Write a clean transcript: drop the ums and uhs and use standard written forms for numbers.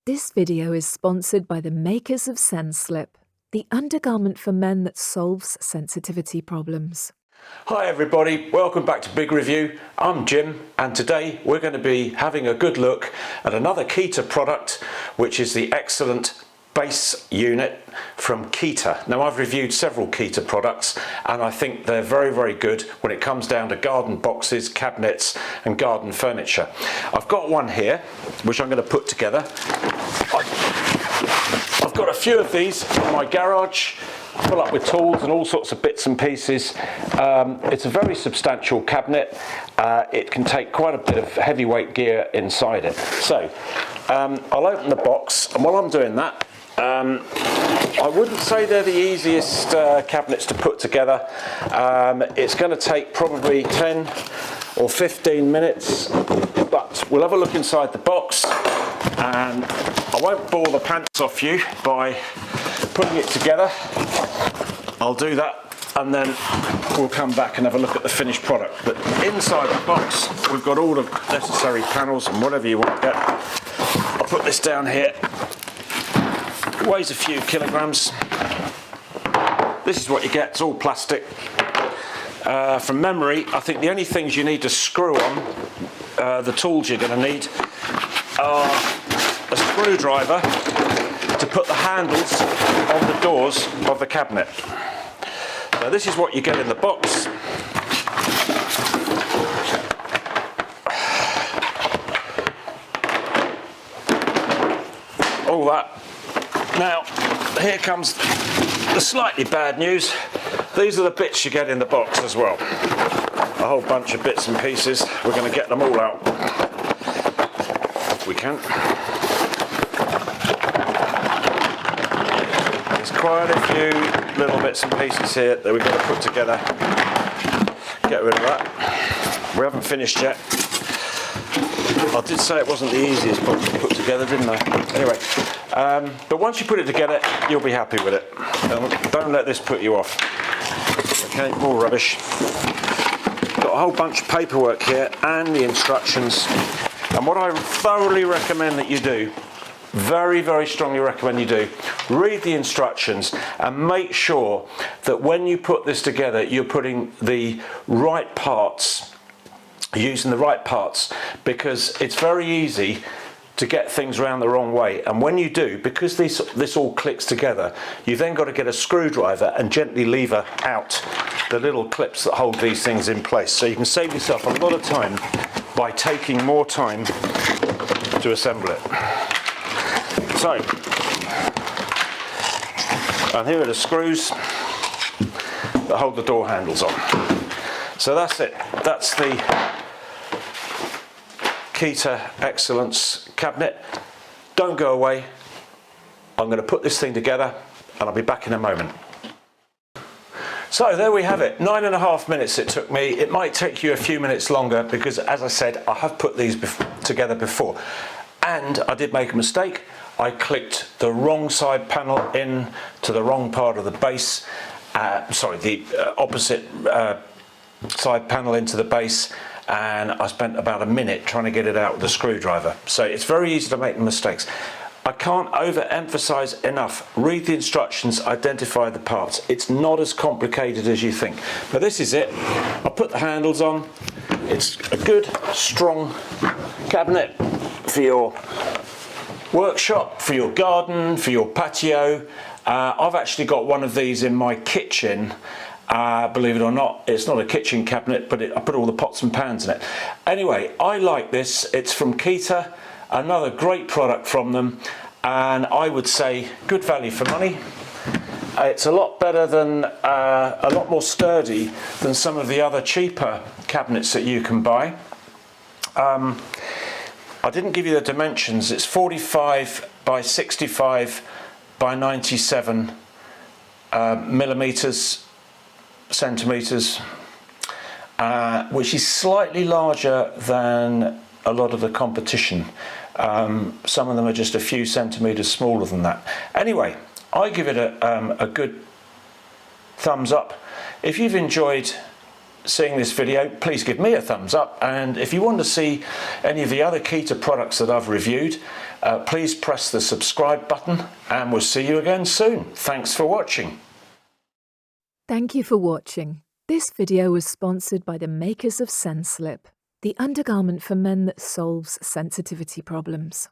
This video is sponsored by the makers of SenSlip, the undergarment for men that solves sensitivity problems. Hi everybody, welcome back to Big Review. I'm Jim and today we're going to be having a good look at another Keter product, which is the Excellent Base Unit from Keter. Now, I've reviewed several Keter products and I think they're very good when it comes down to garden boxes, cabinets and garden furniture. I've got one here which I'm going to put together. I've got a few of these in my garage, full up with tools and all sorts of bits and pieces. It's a very substantial cabinet. It can take quite a bit of heavyweight gear inside it. So I'll open the box, and while I'm doing that, I wouldn't say they're the easiest cabinets to put together. It's going to take probably 10 or 15 minutes, but we'll have a look inside the box, and I won't bore the pants off you by putting it together. I'll do that and then we'll come back and have a look at the finished product. But inside the box we've got all the necessary panels and whatever you want to get. I'll put this down here. It weighs a few kilograms. This is what you get, it's all plastic. From memory, I think the only things you need to screw on, the tools you're going to need, are a screwdriver to put the handles on the doors of the cabinet. So this is what you get in the box. All that. Now, here comes the slightly bad news. These are the bits you get in the box as well. A whole bunch of bits and pieces. We're going to get them all out if we can. There's quite a few little bits and pieces here that we've got to put together. Get rid of that. We haven't finished yet. I did say it wasn't the easiest box to put together, didn't I? Anyway, but once you put it together, you'll be happy with it. Don't let this put you off. Okay, more rubbish. Got a whole bunch of paperwork here and the instructions. And what I thoroughly recommend that you do, very strongly recommend you do, read the instructions and make sure that when you put this together, you're putting the right parts, using the right parts, because it's very easy to get things around the wrong way. And when you do, because this all clicks together, you then got to get a screwdriver and gently lever out the little clips that hold these things in place. So you can save yourself a lot of time by taking more time to assemble it. So, and here are the screws that hold the door handles on. So that's it. That's the Keter Excellence cabinet. Don't go away. I'm going to put this thing together and I'll be back in a moment. So there we have it, 9.5 minutes it took me. It might take you a few minutes longer because, as I said, I have put these together before. And I did make a mistake. I clicked the wrong side panel in to the wrong part of the base. The opposite side panel into the base. And I spent about a minute trying to get it out with a screwdriver. So it's very easy to make mistakes. I can't overemphasize enough. Read the instructions, identify the parts. It's not as complicated as you think. But this is it. I'll put the handles on. It's a good, strong cabinet for your workshop, for your garden, for your patio. I've actually got one of these in my kitchen. Believe it or not, it's not a kitchen cabinet, but I put all the pots and pans in it. Anyway, I like this. It's from Keter, another great product from them, and I would say good value for money. It's a lot better than, a lot more sturdy than some of the other cheaper cabinets that you can buy. I didn't give you the dimensions. It's 45 by 65 by 97 centimeters, which is slightly larger than a lot of the competition. Some of them are just a few centimeters smaller than that. Anyway, I give it a good thumbs up. If you've enjoyed seeing this video, please give me a thumbs up, and if you want to see any of the other Keter products that I've reviewed, please press the subscribe button, and we'll see you again soon. Thanks for watching. Thank you for watching. This video was sponsored by the makers of SenSlip, the undergarment for men that solves sensitivity problems.